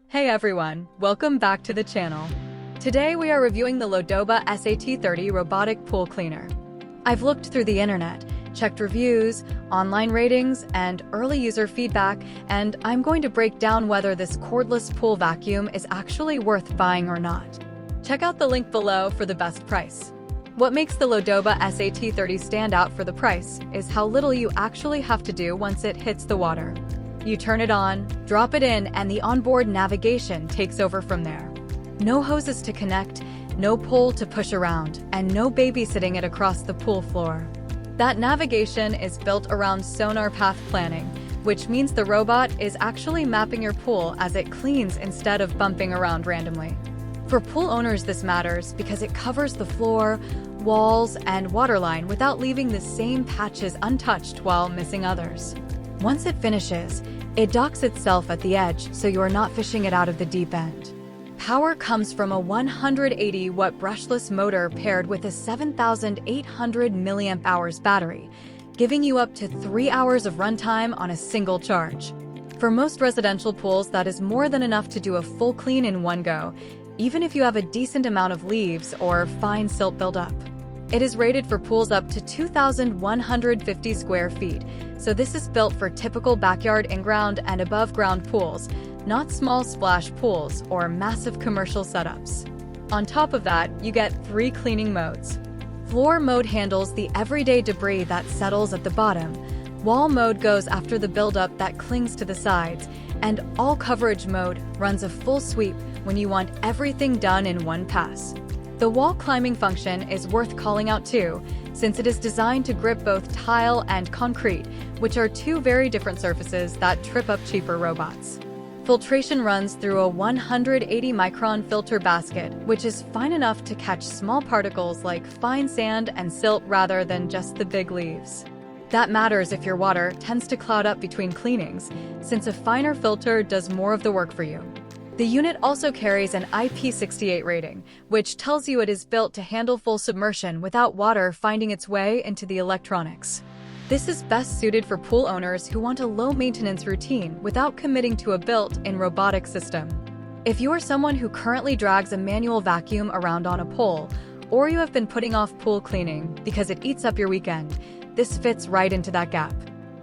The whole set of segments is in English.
Hey everyone, welcome back to the channel. Today we are reviewing the Lodoba SAT30 robotic pool cleaner. I've looked through the internet, checked reviews, online ratings, and early user feedback, and I'm going to break down whether this cordless pool vacuum is actually worth buying or not. Check out the link below for the best price. What makes the Lodoba SAT30 stand out for the price is how little you actually have to do once it hits the water. You turn it on, drop it in, and the onboard navigation takes over from there. No hoses to connect, no pole to push around, and no babysitting it across the pool floor. That navigation is built around Sonar path planning, which means the robot is actually mapping your pool as it cleans instead of bumping around randomly. For pool owners, this matters because it covers the floor, walls, and waterline without leaving the same patches untouched while missing others. Once it finishes, it docks itself at the edge so you are not fishing it out of the deep end. Power comes from a 180-watt brushless motor paired with a 7,800 mAh battery, giving you up to 3 hours of runtime on a single charge. For most residential pools, that is more than enough to do a full clean in one go, even if you have a decent amount of leaves or fine silt buildup. It is rated for pools up to 2,150 square feet, so this is built for typical backyard in-ground and above-ground pools, not small splash pools or massive commercial setups. On top of that, you get 3 cleaning modes. Floor mode handles the everyday debris that settles at the bottom, wall mode goes after the buildup that clings to the sides, and all coverage mode runs a full sweep when you want everything done in one pass. The wall climbing function is worth calling out too, since it is designed to grip both tile and concrete, which are two very different surfaces that trip up cheaper robots. Filtration runs through a 180-micron filter basket, which is fine enough to catch small particles like fine sand and silt rather than just the big leaves. That matters if your water tends to cloud up between cleanings, since a finer filter does more of the work for you. The unit also carries an IP68 rating, which tells you it is built to handle full submersion without water finding its way into the electronics. This is best suited for pool owners who want a low-maintenance routine without committing to a built-in robotic system. If you are someone who currently drags a manual vacuum around on a pole, or you have been putting off pool cleaning because it eats up your weekend, this fits right into that gap.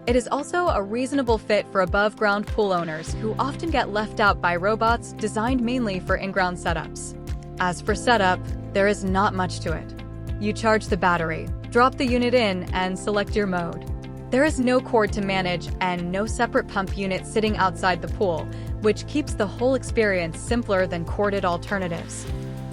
It is also a reasonable fit for above-ground pool owners who often get left out by robots designed mainly for in-ground setups. As for setup, there is not much to it. You charge the battery, drop the unit in, and select your mode. There is no cord to manage and no separate pump unit sitting outside the pool, which keeps the whole experience simpler than corded alternatives.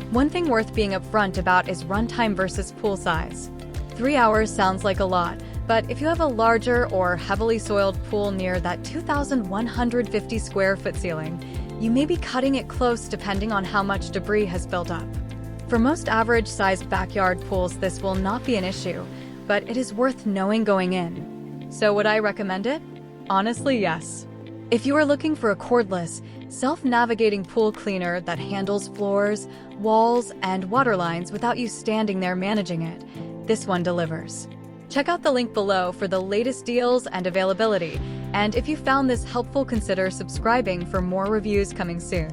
One thing worth being upfront about is runtime versus pool size. 3 hours sounds like a lot, but if you have a larger or heavily soiled pool near that 2,150 square foot ceiling, you may be cutting it close depending on how much debris has built up. For most average-sized backyard pools, this will not be an issue, but it is worth knowing going in. So would I recommend it? Honestly, yes. If you are looking for a cordless, self-navigating pool cleaner that handles floors, walls, and water lines without you standing there managing it, this one delivers. Check out the link below for the latest deals and availability, and if you found this helpful, consider subscribing for more reviews coming soon.